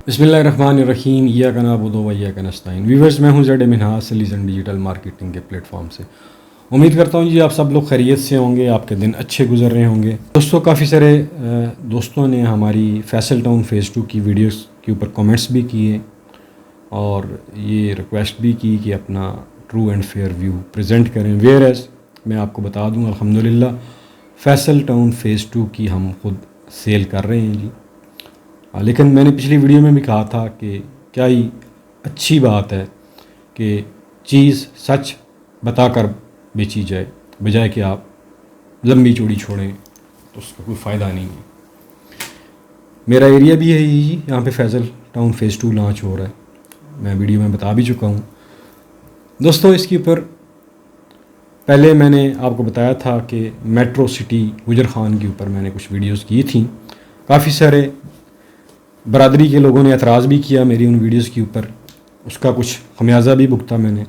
बिस्मिल्लाहिर्रहमानिर्रहीम इय्याका नअबुदु व इय्याका नस्तईन। व्यूअर्स, मैं हूं ज़ैड मिनहाज सलीज़न डिजिटल मार्केटिंग के प्लेटफॉर्म से। उम्मीद करता हूं जी आप सब लोग खैरियत से होंगे, आपके दिन अच्छे गुजर रहे होंगे। दोस्तों, काफ़ी सारे दोस्तों ने हमारी फैसल टाउन फ़ेज़ 2 की वीडियोस के ऊपर कमेंट्स भी किए और ये रिक्वेस्ट भी की कि अपना true and fair view present करें। वेयर एज़ मैं आपको बता दूँ, अल्हम्दुलिल्लाह फैसल टाउन फ़ेज़ 2 की हम खुद सेल कर रहे हैं जी। लेकिन मैंने पिछली वीडियो में भी कहा था कि क्या ही अच्छी बात है कि चीज़ सच बताकर बेची जाए, बजाय कि आप लंबी चौड़ी छोड़ें तो उसका कोई फ़ायदा नहीं है। मेरा एरिया भी है जी, यहाँ पे फैसल टाउन फ़ेज़ 2 लॉन्च हो रहा है, मैं वीडियो में बता भी चुका हूँ। दोस्तों, इसके ऊपर पहले मैंने आपको बताया था कि मेट्रो सिटी गुजर खान के ऊपर मैंने कुछ वीडियोस की थी। काफ़ी सारे बरादरी के लोगों ने एतराज़ भी किया मेरी उन वीडियोस के ऊपर, उसका कुछ खमियाजा भी भुगता मैंने।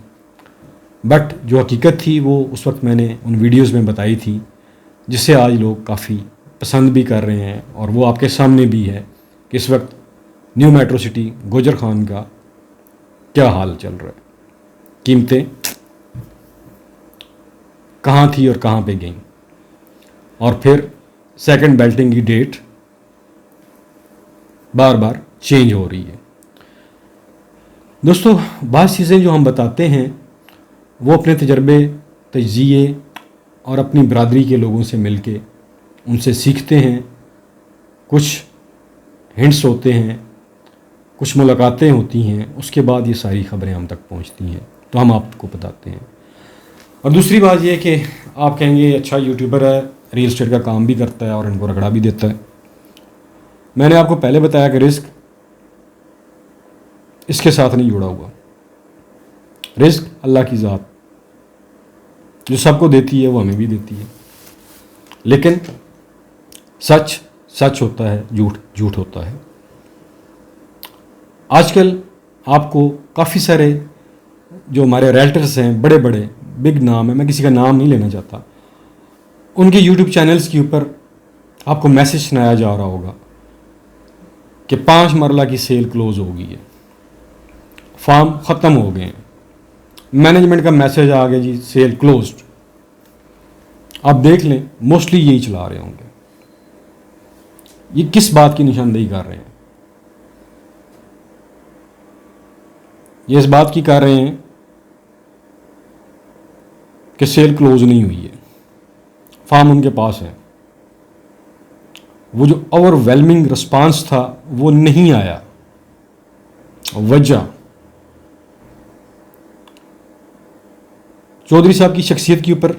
बट जो हकीकत थी वो उस वक्त मैंने उन वीडियोस में बताई थी, जिसे आज लोग काफ़ी पसंद भी कर रहे हैं और वो आपके सामने भी है कि इस वक्त न्यू मेट्रो सिटी गुजर खान का क्या हाल चल रहा है। कीमतें कहाँ थी और कहाँ पे गई, और फिर सेकंड बेल्टिंग की डेट बार बार चेंज हो रही है। दोस्तों, बाज़ चीज़ें जो हम बताते हैं वो अपने तजर्बे, तजिए और अपनी बरादरी के लोगों से मिलके उनसे सीखते हैं। कुछ हिंट्स होते हैं, कुछ मुलाकातें होती हैं, उसके बाद ये सारी ख़बरें हम तक पहुंचती हैं तो हम आपको बताते हैं। और दूसरी बात यह कि आप कहेंगे अच्छा यूट्यूबर है, रियल एस्टेट का काम भी करता है और इनको रगड़ा भी देता है। मैंने आपको पहले बताया कि रिस्क इसके साथ नहीं जुड़ा हुआ। रिस्क अल्लाह की ज़ात जो सबको देती है वो हमें भी देती है, लेकिन सच सच होता है, झूठ झूठ होता है। आजकल आपको काफ़ी सारे जो हमारे राइटर्स हैं, बड़े बड़े बिग नाम है, मैं किसी का नाम नहीं लेना चाहता, उनके यूट्यूब चैनल्स के ऊपर आपको मैसेज सुनाया जा रहा होगा कि 5 मरला की सेल क्लोज हो गई है, फार्म ख़त्म हो गए हैं, मैनेजमेंट का मैसेज आ गया जी सेल क्लोज्ड। आप देख लें, मोस्टली यही चला रहे होंगे। ये किस बात की निशानदेही कर रहे हैं? ये इस बात की कर रहे हैं कि सेल क्लोज नहीं हुई है, फार्म उनके पास है। वो जो ओवरवेलमिंग रिस्पांस था वो नहीं आया। वजह चौधरी साहब की शख्सियत के ऊपर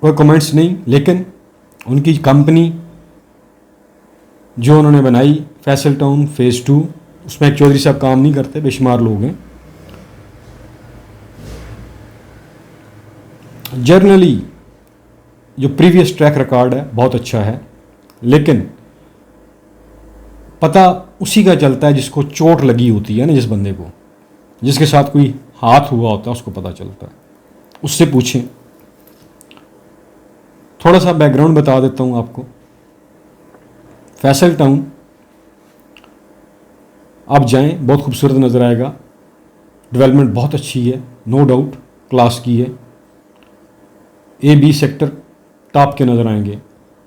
कोई कमेंट्स नहीं, लेकिन उनकी कंपनी जो उन्होंने बनाई फैसल टाउन फ़ेज़ 2, उसमें एक चौधरी साहब काम नहीं करते, बेशुमार लोग हैं। जर्नली जो प्रीवियस ट्रैक रिकॉर्ड है बहुत अच्छा है, लेकिन पता उसी का चलता है जिसको चोट लगी होती है ना, जिस बंदे को, जिसके साथ कोई हाथ हुआ होता है उसको पता चलता है। उससे पूछें। थोड़ा सा बैकग्राउंड बता देता हूँ आपको। फैसल टाउन आप जाएं, बहुत खूबसूरत नज़र आएगा, डेवलपमेंट बहुत अच्छी है, नो डाउट क्लास की है। A-B सेक्टर टॉप के नज़र आएंगे।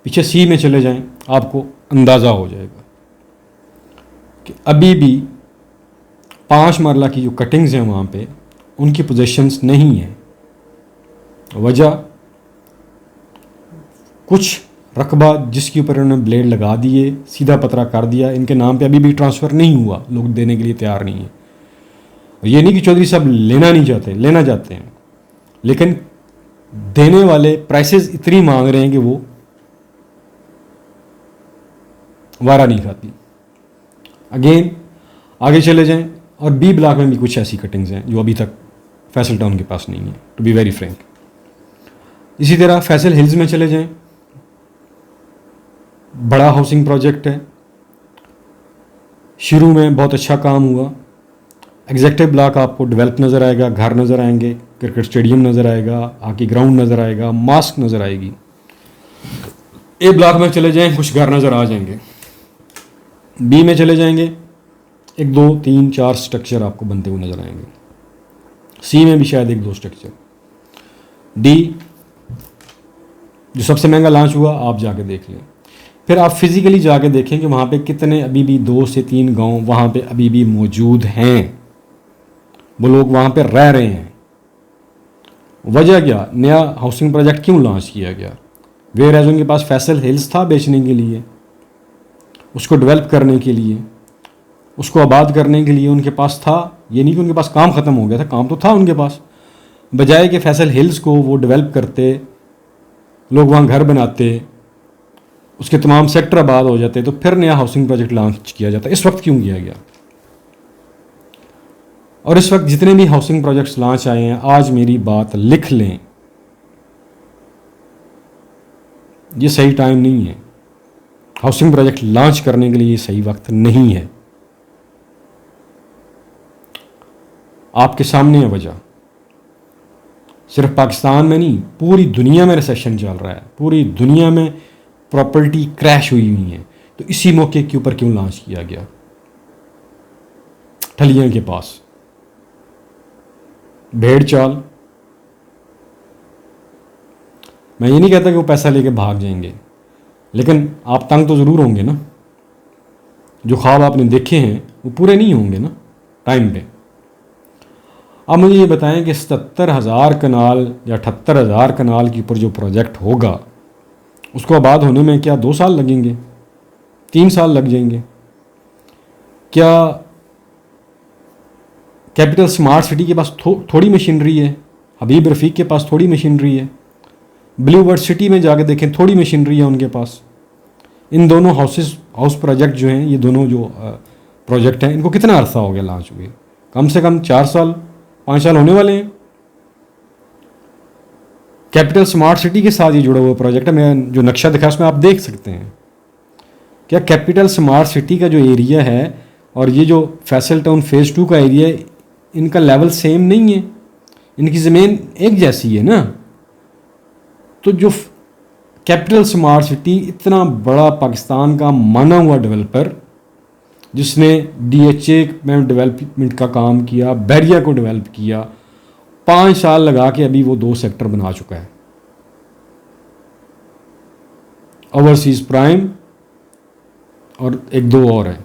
पीछे C में चले जाएं, आपको अंदाज़ा हो जाएगा कि अभी भी 5 मरला की जो कटिंग्स हैं वहाँ पे उनकी पोजीशंस नहीं है। वजह कुछ रकबा जिसके ऊपर उन्होंने ब्लेड लगा दिए, सीधा पतरा कर दिया, इनके नाम पे अभी भी ट्रांसफ़र नहीं हुआ, लोग देने के लिए तैयार नहीं है। ये नहीं कि चौधरी साहब लेना नहीं चाहते, लेना चाहते हैं, लेकिन देने वाले प्राइसेस इतनी मांग रहे हैं कि वो वारा नहीं खाती। अगेन आगे चले जाएं और B ब्लॉक में भी कुछ ऐसी कटिंग्स हैं जो अभी तक फैसल टाउन के पास नहीं है, टू बी वेरी फ्रैंक। इसी तरह फैसल हिल्स में चले जाएं, बड़ा हाउसिंग प्रोजेक्ट है, शुरू में बहुत अच्छा काम हुआ। एग्जेक्टिव ब्लॉक आपको डेवलप नज़र आएगा, घर नज़र आएंगे, क्रिकेट स्टेडियम नज़र आएगा, हॉकी ग्राउंड नज़र आएगा, मास्क नज़र आएगी। A ब्लॉक में चले जाएं, कुछ घर नज़र आ जाएंगे। बी में चले जाएंगे, 1 2 3 4 स्ट्रक्चर आपको बनते हुए नजर आएंगे। सी में भी शायद 1 2 स्ट्रक्चर। डी जो सबसे महंगा लॉन्च हुआ, आप जाके देख लें। फिर आप फिजिकली जाके देखें कि वहाँ पे कितने अभी भी 2 से 3 गांव वहाँ पे अभी भी मौजूद हैं, वो लोग वहाँ पे रह रहे हैं। वजह क्या, नया हाउसिंग प्रोजेक्ट क्यों लॉन्च किया गया? वेयर एज उनके पास फैसल हिल्स था बेचने के लिए, उसको डेवलप करने के लिए, उसको आबाद करने के लिए उनके पास था। ये नहीं कि उनके पास काम ख़त्म हो गया था, काम तो था उनके पास। बजाय कि फैसल हिल्स को वो डेवलप करते, लोग वहाँ घर बनाते, उसके तमाम सेक्टर आबाद हो जाते, तो फिर नया हाउसिंग प्रोजेक्ट लॉन्च किया जाता। इस वक्त क्यों किया गया? और इस वक्त जितने भी हाउसिंग प्रोजेक्ट्स लॉन्च आए हैं, आज मेरी बात लिख लें, ये सही टाइम नहीं है। हाउसिंग प्रोजेक्ट लॉन्च करने के लिए ये सही वक्त नहीं है। आपके सामने है वजह। सिर्फ पाकिस्तान में नहीं, पूरी दुनिया में रिसेशन चल रहा है, पूरी दुनिया में प्रॉपर्टी क्रैश हुई हुई है। तो इसी मौके के ऊपर क्यों लॉन्च किया गया? ठलियां के पास भेड़ चाल। मैं ये नहीं कहता कि वो पैसा लेके भाग जाएंगे, लेकिन आप तंग तो ज़रूर होंगे ना। जो ख्वाब आपने देखे हैं वो पूरे नहीं होंगे ना टाइम पे। अब मुझे ये बताएं कि 77,000 कनाल या 78,000 कनाल के ऊपर जो प्रोजेक्ट होगा, उसको आबाद होने में क्या 2 साल लगेंगे, 3 साल लग जाएंगे? क्या कैपिटल स्मार्ट सिटी के पास थोड़ी मशीनरी है? हबीब रफ़ीक के पास थोड़ी मशीनरी है? ब्लू वर्ड सिटी में जाके देखें, थोड़ी मशीनरी है उनके पास। इन दोनों हाउस प्रोजेक्ट जो हैं, ये दोनों जो प्रोजेक्ट हैं, इनको कितना अरसा हो गया लॉन्च हुए? कम से कम 4 साल 5 साल होने वाले हैं। कैपिटल स्मार्ट सिटी के साथ ये जुड़ा हुआ प्रोजेक्ट है। मैं जो नक्शा दिखा उसमें आप देख सकते हैं। क्या कैपिटल स्मार्ट सिटी का जो एरिया है और ये जो फैसल टाउन फेज़ 2 का एरिया है, इनका लेवल सेम नहीं है? इनकी ज़मीन एक जैसी है ना। तो जो कैपिटल स्मार्ट सिटी, इतना बड़ा पाकिस्तान का माना हुआ डेवलपर, जिसने DHA में डेवलपमेंट का काम किया, बैरिया को डेवलप किया, 5 साल लगा के अभी वो 2 सेक्टर बना चुका है, ओवरसीज प्राइम और 1 2 और है।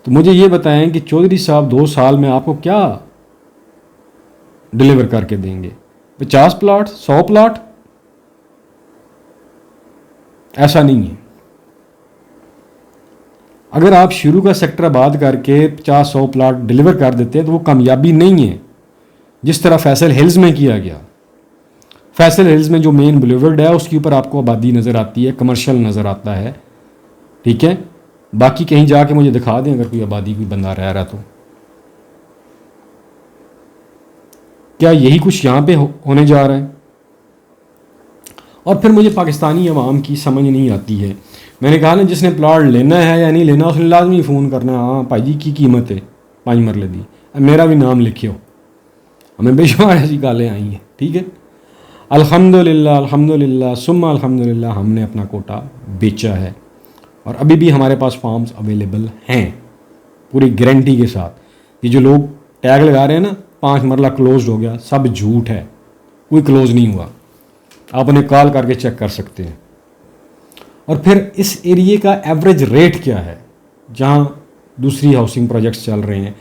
तो मुझे ये बताएं कि चौधरी साहब 2 साल में आपको क्या डिलीवर करके देंगे? 50 प्लाट, 100 प्लाट? ऐसा नहीं है। अगर आप शुरू का सेक्टर आबाद करके 50-100 प्लाट डिलीवर कर देते हैं तो वो कामयाबी नहीं है, जिस तरह फैसल हिल्स में किया गया। फैसल हिल्स में जो मेन बुलेवर्ड है उसके ऊपर आपको आबादी नज़र आती है, कमर्शियल नज़र आता है, ठीक है। बाकी कहीं जाके मुझे दिखा दें अगर कोई आबादी कोई बंदा रह रहा। तो क्या यही कुछ यहाँ पे होने जा रहा है? और फिर मुझे पाकिस्तानी अवाम की समझ नहीं आती है। मैंने कहा ना, जिसने प्लाट लेना है या नहीं लेना, उसने लाजमी फ़ोन करना है। हाँ भाई जी की कीमत है 5 मरले दी, मेरा भी नाम लिखियो। हमें बेशुमार ऐसी गालें आई हैं, ठीक है। अल्हम्दुलिल्लाह अल्हम्दुलिल्लाह सुम्मा अल्हम्दुलिल्लाह, हमने अपना कोटा बेचा है और अभी भी हमारे पास फार्म्स अवेलेबल हैं पूरी गारंटी के साथ। ये जो लोग टैग लगा रहे हैं ना, 5 मरला क्लोज हो गया, सब झूठ है, कोई क्लोज नहीं हुआ। आप उन्हें कॉल करके चेक कर सकते हैं। और फिर इस एरिए का एवरेज रेट क्या है जहाँ दूसरी हाउसिंग प्रोजेक्ट्स चल रहे हैं?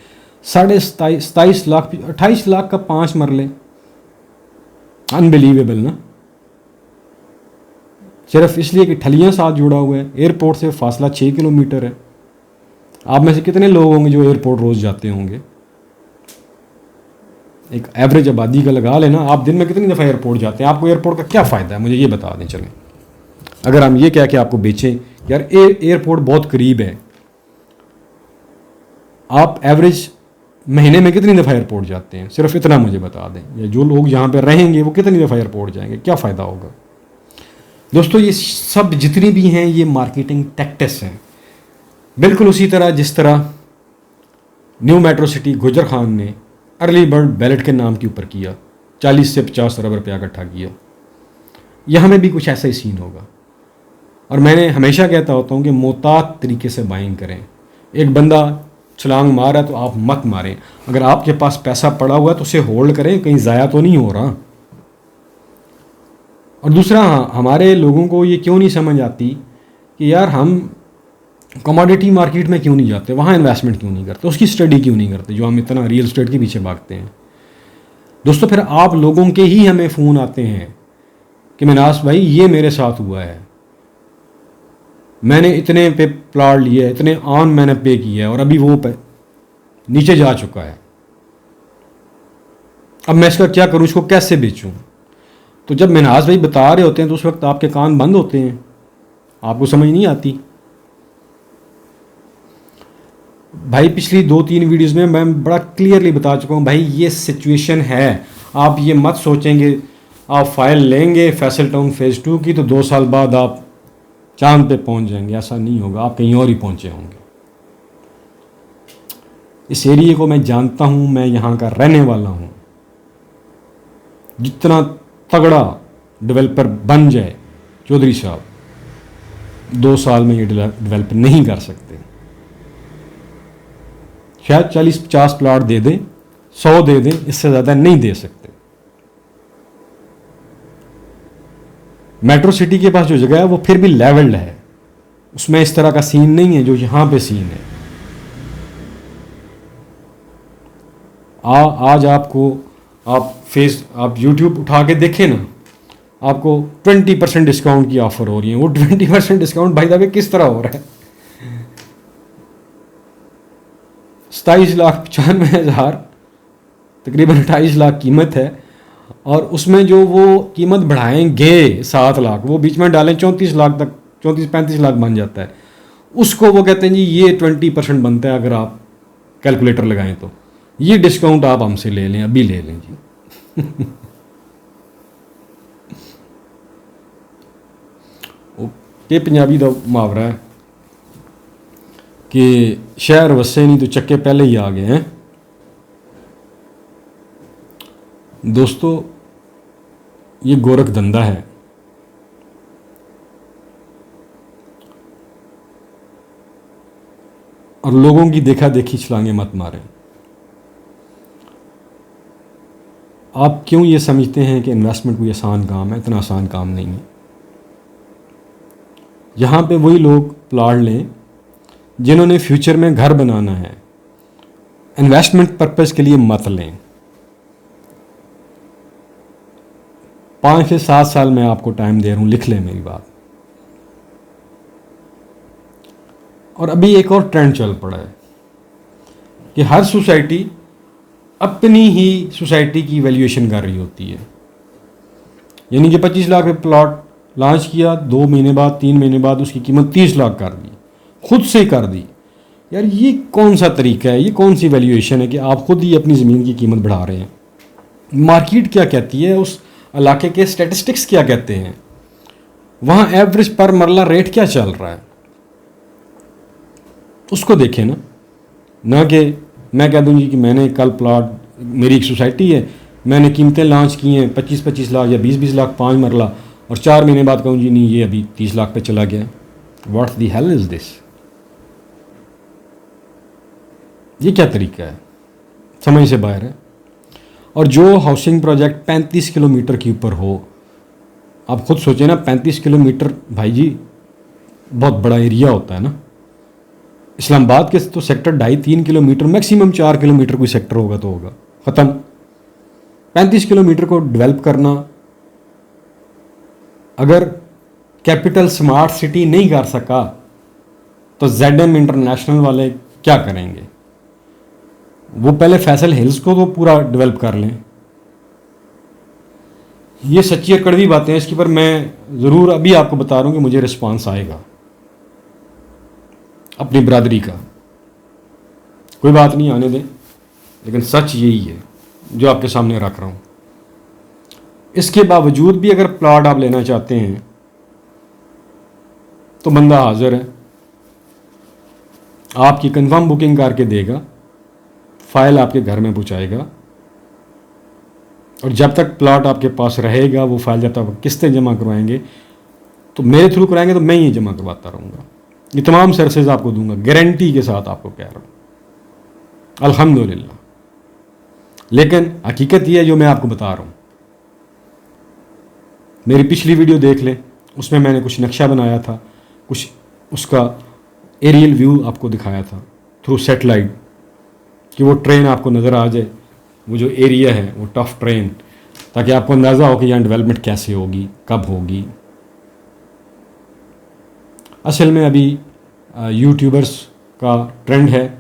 27 लाख 28 लाख का 5 मरले। अनबिलीवेबल ना। सिर्फ इसलिए कि ठलियाँ साथ जुड़ा हुआ है, एयरपोर्ट से फासला 6 किलोमीटर है। आप में से कितने लोग होंगे जो एयरपोर्ट रोज़ जाते होंगे? एक एवरेज आबादी का लगा लेना, आप दिन में कितनी दफ़ा एयरपोर्ट जाते हैं? आपको एयरपोर्ट का क्या फ़ायदा है, मुझे ये बता दें। चलें, अगर हम ये कह के आपको बेचें यार एयरपोर्ट बहुत करीब है, आप एवरेज महीने में कितनी दफ़ा एयरपोर्ट जाते हैं? सिर्फ इतना मुझे बता दें। या जो लोग यहाँ पे रहेंगे वो कितनी दफ़ा एयरपोर्ट जाएंगे, क्या फ़ायदा होगा? दोस्तों, ये सब जितनी भी हैं ये मार्केटिंग टैक्टिक्स हैं, बिल्कुल उसी तरह जिस तरह न्यू मेट्रो सिटी गुजर खान ने अर्ली बर्ड बैलेट के नाम के ऊपर किया, 40 से 50 अरब रुपया इकट्ठा किया। यहाँ में भी कुछ ऐसा ही सीन होगा। और मैंने हमेशा कहता होता हूँ कि मोहतात तरीके से बाइंग करें। एक बंदा छलांग मार रहा है तो आप मत मारें। अगर आपके पास पैसा पड़ा हुआ है तो उसे होल्ड करें, कहीं ज़ाया तो नहीं हो रहा। और दूसरा, हाँ, हमारे लोगों को ये क्यों नहीं समझ आती कि यार हम कमोडिटी मार्केट में क्यों नहीं जाते, वहाँ इन्वेस्टमेंट क्यों नहीं करते, उसकी स्टडी क्यों नहीं करते, जो हम इतना रियल एस्टेट के पीछे भागते हैं। दोस्तों, फिर आप लोगों के ही हमें फ़ोन आते हैं कि मिनास भाई ये मेरे साथ हुआ है, मैंने इतने पे प्लॉट लिए, इतने ऑन मैंने पे किया है और अभी वो नीचे जा चुका है, अब मैं इसका क्या करूँ, इसको कैसे बेचूँ। तो जब मिनास भाई बता रहे होते हैं तो उस वक्त आपके कान बंद होते हैं, आपको समझ नहीं आती। भाई पिछली 2-3 वीडियोस में मैं बड़ा क्लियरली बता चुका हूँ, भाई ये सिचुएशन है। आप ये मत सोचेंगे आप फाइल लेंगे फैसल टाउन फेज़ 2 की तो 2 साल बाद आप चांद पे पहुंच जाएंगे, ऐसा नहीं होगा, आप कहीं और ही पहुंचे होंगे। इस एरिए को मैं जानता हूं, मैं यहाँ का रहने वाला हूं। जितना तगड़ा डेवलपर बन जाए चौधरी साहब, 2 साल में ये डेवलप नहीं कर सकते। शायद 40-50 प्लाट दे दें, 100 दे दें, इससे ज़्यादा नहीं दे सकते। मेट्रो सिटी के पास जो जगह है वो फिर भी लेवल्ड है, उसमें इस तरह का सीन नहीं है जो यहाँ पे सीन है। आज आपको आप YouTube उठा के देखें ना, आपको 20% डिस्काउंट की ऑफर हो रही है। वो 20% डिस्काउंट भाई साहब किस तरह हो रहा है? 27,95,000 तकरीबन 28 लाख कीमत है, और उसमें जो वो कीमत बढ़ाएंगे 7 लाख, वो बीच में डालें 34 लाख तक, 34-35 लाख बन जाता है। उसको वो कहते हैं जी ये 20% बनता है, अगर आप कैलकुलेटर लगाएं तो ये डिस्काउंट आप हमसे ले लें, अभी ले लें जी। ये पंजाबी का मुहावरा है कि शहर वसे नहीं तो चक्के पहले ही आ गए हैं। दोस्तों, ये गोरख धंधा है। और लोगों की देखा देखी छलांगे मत मारें। आप क्यों ये समझते हैं कि इन्वेस्टमेंट कोई आसान काम है? इतना आसान काम नहीं है। यहाँ पे वही लोग प्लाट लें जिन्होंने फ्यूचर में घर बनाना है, इन्वेस्टमेंट पर्पस के लिए मत लें। 5 से 7 साल में आपको टाइम दे रहा हूँ, लिख लें मेरी बात। और अभी एक और ट्रेंड चल पड़ा है कि हर सोसाइटी अपनी ही सोसाइटी की वैल्यूएशन कर रही होती है। यानी कि 25 लाख पे प्लॉट लॉन्च किया, 2 महीने बाद 3 महीने बाद उसकी कीमत 30 लाख कर दी, खुद से कर दी। यार ये कौन सा तरीका है, ये कौन सी वैल्यूएशन है कि आप खुद ही अपनी ज़मीन की कीमत बढ़ा रहे हैं? मार्केट क्या कहती है, उस इलाके के स्टैटिस्टिक्स क्या कहते हैं, वहाँ एवरेज पर मरला रेट क्या चल रहा है, उसको देखें ना कि मैं कह दूँ जी कि मैंने कल प्लॉट, मेरी एक सोसाइटी है, मैंने कीमतें लॉन्च की हैं 25-25 लाख या 20-20 लाख 5 मरला, और 4 महीने बाद कहूँ जी नहीं ये अभी 30 लाख पे चला गया। What the hell is this? ये क्या तरीका है? समझ से बाहर है। और जो हाउसिंग प्रोजेक्ट 35 किलोमीटर के ऊपर हो, आप खुद सोचें ना, 35 किलोमीटर भाई जी बहुत बड़ा एरिया होता है ना। इस्लामाबाद के तो सेक्टर 2.5-3 किलोमीटर, मैक्सिमम 4 किलोमीटर कोई सेक्टर होगा तो होगा, ख़त्म। 35 किलोमीटर को डेवलप करना, अगर कैपिटल स्मार्ट सिटी नहीं कर सका तो ZM इंटरनेशनल वाले क्या करेंगे? वो पहले फैसल हिल्स को तो पूरा डेवलप कर लें। ये सच्ची और कड़वी बातें हैं, इसके पर मैं ज़रूर अभी आपको बता रहा हूँ कि मुझे रिस्पांस आएगा अपनी बरादरी का। कोई बात नहीं, आने दें, लेकिन सच यही है जो आपके सामने रख रहा हूँ। इसके बावजूद भी अगर प्लॉट आप लेना चाहते हैं तो बंदा हाजिर है, आपकी कंफर्म बुकिंग करके देगा, फाइल आपके घर में पहुंचाएगा, और जब तक प्लॉट आपके पास रहेगा वो फाइल, जब तक किस्तें जमा करवाएंगे तो मेरे थ्रू कराएंगे तो मैं ये जमा करवाता रहूँगा। ये तमाम सर्विसेज आपको दूंगा, गारंटी के साथ आपको कह रहा हूँ, अल्हम्दुलिल्लाह। लेकिन हकीकत ये है जो मैं आपको बता रहा हूँ। मेरी पिछली वीडियो देख लें, उसमें मैंने कुछ नक्शा बनाया था, कुछ उसका एरियल व्यू आपको दिखाया था थ्रू सेटेलाइट, कि वो ट्रेन आपको नज़र आ जाए, वो जो एरिया है वो टफ ट्रेन, ताकि आपको अंदाज़ा हो कि यहाँ डेवलपमेंट कैसे होगी, कब होगी। असल में अभी यूट्यूबर्स का ट्रेंड है,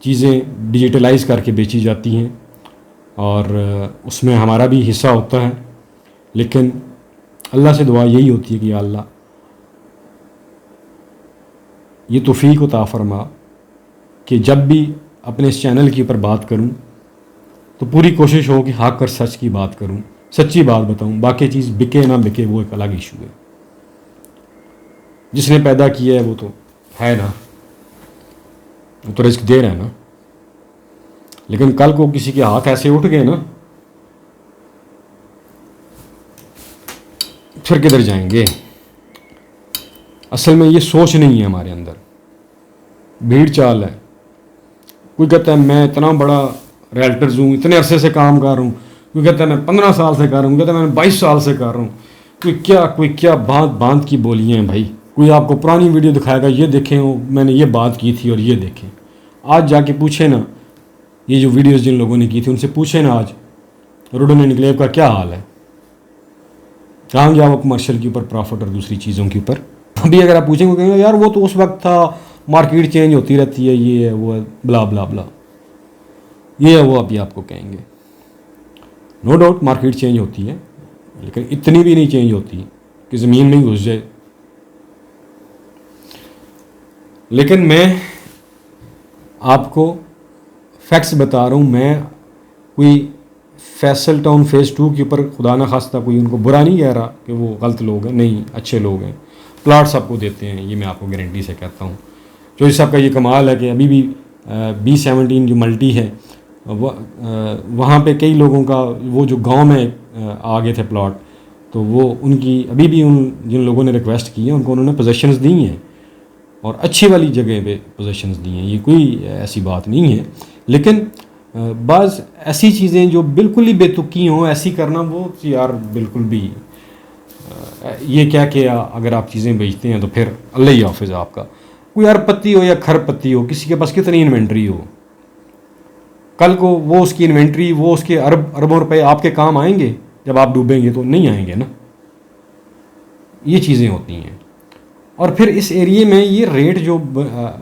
चीज़ें डिजिटलाइज करके बेची जाती हैं और उसमें हमारा भी हिस्सा होता है। लेकिन अल्लाह से दुआ यही होती है कि या अल्लाह ये तौफीक अता फरमा कि जब भी अपने इस चैनल के ऊपर बात करूं तो पूरी कोशिश हो कि हक और सच की बात करूं, सच्ची बात बताऊं। बाकी चीज़ बिके ना बिके वो एक अलग इशू है। जिसने पैदा किया है वो तो है ना, वो तो रिस्क दे रहा है ना। लेकिन कल को किसी के हाथ ऐसे उठ गए ना, फिर किधर जाएंगे। असल में ये सोच नहीं है हमारे अंदर, भीड़ चाल है। कोई कहता है मैं इतना बड़ा रियल्टर्स हूँ, इतने अरसे से काम कर रहा हूँ, कोई कहता है मैं 15 साल से कर रहा हूँ, कहता है मैं 22 साल से कर रहा हूँ। कोई क्या बात बात की बोलियाँ हैं भाई। कोई आपको पुरानी वीडियो दिखाएगा, ये देखें वो मैंने ये बात की थी और ये देखें। आज जाके पूछे ना, ये जो वीडियोस जिन लोगों ने की थी उनसे पूछे ना आज रोडन एनक्लेव का क्या हाल है, कहाँ गया वो कमर्शियल के ऊपर प्रॉफिट और दूसरी चीज़ों के ऊपर। अभी अगर आप पूछेंगे कहेंगे यार वो तो उस वक्त था, मार्केट चेंज होती रहती है, ये है वो है, ब्ला ब्ला ब्ला, ये है वो। अभी आपको कहेंगे नो डाउट मार्केट चेंज होती है, लेकिन इतनी भी नहीं चेंज होती कि ज़मीन में ही घुस जाए। लेकिन मैं आपको फैक्ट्स बता रहा हूँ। मैं कोई फैसल टाउन फेज़ 2 के ऊपर खुदा ना खास्ता कोई उनको बुरा नहीं कह रहा कि वो गलत लोग हैं, नहीं, अच्छे लोग हैं। प्लाट्स आपको देते हैं, ये मैं आपको गारंटी से कहता हूँ। चौधरी साहब का ये कमाल है कि अभी भी B17 जो मल्टी है वहाँ पे कई लोगों का वो जो गांव में आ गए थे प्लॉट, तो वो उनकी अभी भी उन जिन लोगों ने रिक्वेस्ट की है उनको उन्होंने पोजेशंस दी हैं और अच्छी वाली जगह पे पोजेशंस दी हैं। ये कोई ऐसी बात नहीं है। लेकिन बाज़ ऐसी चीज़ें जो बिल्कुल ही बेतुकी हों, ऐसी करना वो यार बिल्कुल भी ये क्या कि अगर आप चीज़ें बेचते हैं तो फिर अल्लाह ही हाफिज़ आपका। कोई अरबपति हो या खरबपति हो, किसी के पास कितनी इन्वेंट्री हो, कल को वो उसकी इन्वेंट्री, वो उसके अरबों रुपए आपके काम आएंगे जब आप डूबेंगे? तो नहीं आएंगे ना। ये चीज़ें होती हैं। और फिर इस एरिए में ये रेट जो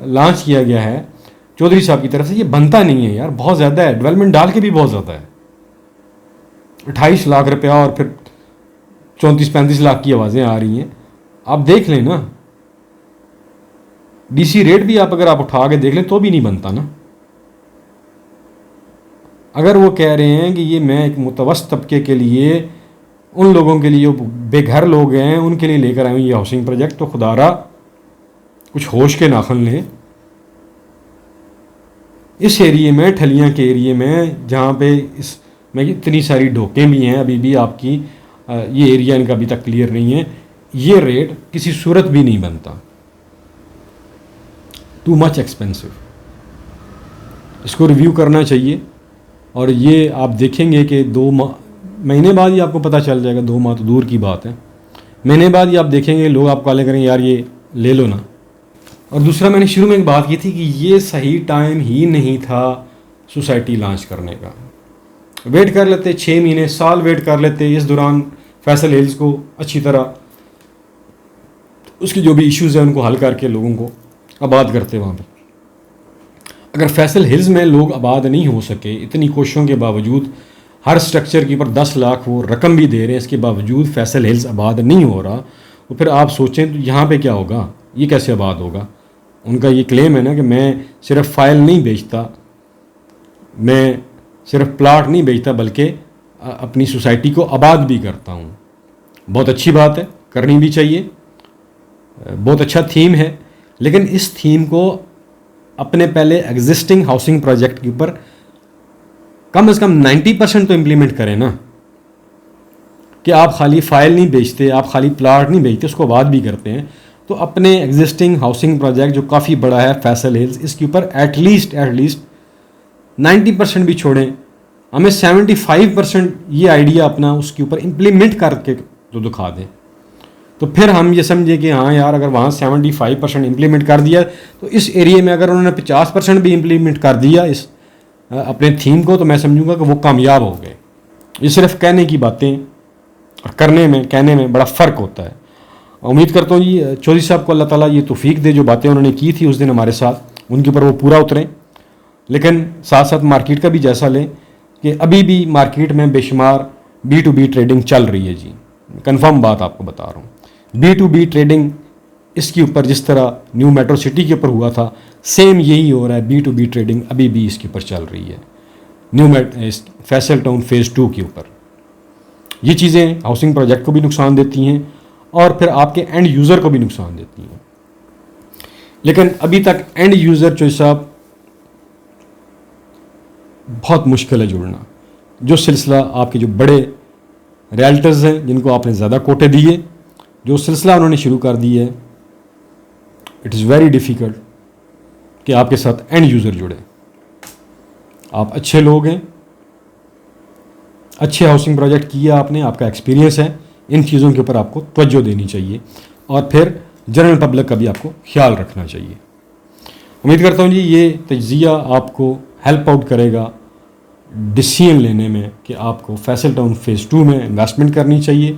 लॉन्च किया गया है चौधरी साहब की तरफ से, ये बनता नहीं है यार, बहुत ज़्यादा है। डेवलपमेंट डाल के भी बहुत ज़्यादा है। 28 लाख रुपया और फिर 34-35 लाख की आवाज़ें आ रही हैं। आप देख लें ना, डीसी रेट भी अगर आप उठा के देख लें तो भी नहीं बनता ना। अगर वो कह रहे हैं कि ये मैं एक मुतवस्त तबके के लिए, उन लोगों के लिए जो बेघर लोग हैं उनके लिए लेकर आए हूँ ये हाउसिंग प्रोजेक्ट, तो खुदारा कुछ होश के नाखन लें। इस एरिए में, ठलियाँ के एरिए में, जहाँ पे इस में इतनी सारी ढोकें भी हैं, अभी भी आपकी ये एरिया इनका अभी तक क्लियर नहीं है, ये रेट किसी सूरत भी नहीं बनता। Too much expensive. इसको रिव्यू करना चाहिए। और ये आप देखेंगे कि 2 महीने बाद ही आपको पता चल जाएगा, 2 माह तो दूर की बात है, महीने बाद ही आप देखेंगे लोग आपको कॉल करेंगे यार ये ले लो ना। और दूसरा, मैंने शुरू में एक बात की थी कि ये सही टाइम ही नहीं था सोसाइटी लॉन्च करने का। वेट कर लेते, 6 महीने, साल वेट कर लेते, इस दौरान फैसल हिल्स को अच्छी तरह उसकी जो भी इश्यूज़ हैं उनको हल करके लोगों को आबाद करते वहाँ पे। अगर फैसल हिल्स में लोग आबाद नहीं हो सके, इतनी कोशिशों के बावजूद, हर स्ट्रक्चर के ऊपर 10 लाख वो रकम भी दे रहे हैं, इसके बावजूद फैसल हिल्स आबाद नहीं हो रहा, तो फिर आप सोचें तो यहाँ पे क्या होगा, ये कैसे आबाद होगा। उनका ये क्लेम है ना कि मैं सिर्फ फाइल नहीं बेचता, मैं सिर्फ प्लाट नहीं बेचता, बल्कि अपनी सोसाइटी को आबाद भी करता हूँ। बहुत अच्छी बात है, करनी भी चाहिए, बहुत अच्छा थीम है। लेकिन इस थीम को अपने पहले एग्जिस्टिंग हाउसिंग प्रोजेक्ट के ऊपर कम से कम 90% तो इम्प्लीमेंट करें ना। कि आप खाली फ़ाइल नहीं बेचते, आप खाली प्लाट नहीं बेचते, उसको बात भी करते हैं। तो अपने एग्जिस्टिंग हाउसिंग प्रोजेक्ट जो काफ़ी बड़ा है फैसल हिल्स, इसके ऊपर एटलीस्ट 90% भी छोड़ें, हमें 75% ये आइडिया अपना उसके ऊपर इम्प्लीमेंट करके तो दिखा दें। तो फिर हम ये समझे कि हाँ यार, अगर वहाँ 75% इम्प्लीमेंट कर दिया तो इस एरिया में अगर उन्होंने 50% भी इम्प्लीमेंट कर दिया इस अपने थीम को, तो मैं समझूंगा कि वो कामयाब हो गए। ये सिर्फ कहने की बातें और कहने में बड़ा फ़र्क होता है। उम्मीद करता हूँ जी चौधरी साहब को अल्लाह ताला ये तौफीक दे, जो बातें उन्होंने की थी उस दिन हमारे साथ, उनके ऊपर वो पूरा उतरें। लेकिन साथ साथ मार्केट का भी जायज़ा लें कि अभी भी मार्केट में बेशुमार B2B ट्रेडिंग चल रही है जी, कंफर्म बात आपको बता रहा हूँ। B2B ट्रेडिंग इसके ऊपर जिस तरह न्यू मेट्रो सिटी के ऊपर हुआ था, सेम यही हो रहा है। B2B ट्रेडिंग अभी भी इसके ऊपर चल रही है फैसल टाउन फेज़ 2 के ऊपर। ये चीज़ें हाउसिंग प्रोजेक्ट को भी नुकसान देती हैं और फिर आपके एंड यूज़र को भी नुकसान देती हैं। लेकिन अभी तक एंड यूज़र जो साहब बहुत मुश्किल है जुड़ना। जो सिलसिला आपके जो बड़े रियल्टर्स हैं जिनको आपने ज़्यादा कोटे दिए, जो सिलसिला उन्होंने शुरू कर दी है, इट इज़ वेरी डिफ़िकल्ट कि आपके साथ एंड यूज़र जुड़े। आप अच्छे लोग हैं, अच्छे हाउसिंग प्रोजेक्ट किया आपने, आपका एक्सपीरियंस है, इन चीज़ों के ऊपर आपको तवज्जो देनी चाहिए और फिर जनरल पब्लिक का भी आपको ख्याल रखना चाहिए। उम्मीद करता हूँ जी ये तज्ज़िया आपको हेल्प आउट करेगा डिसीजन लेने में कि आपको फैसल टाउन फेज़ 2 में इन्वेस्टमेंट करनी चाहिए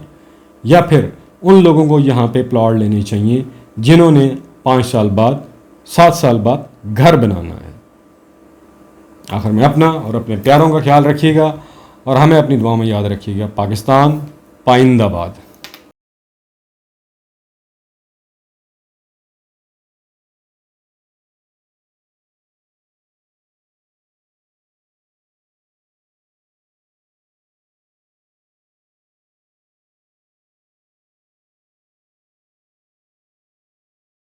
या फिर उन लोगों को यहाँ पे प्लॉट लेने चाहिए जिन्होंने 5 साल बाद 7 साल बाद घर बनाना है। आखिर में अपना और अपने प्यारों का ख्याल रखिएगा और हमें अपनी दुआ में याद रखिएगा। पाकिस्तान पाइंदाबाद।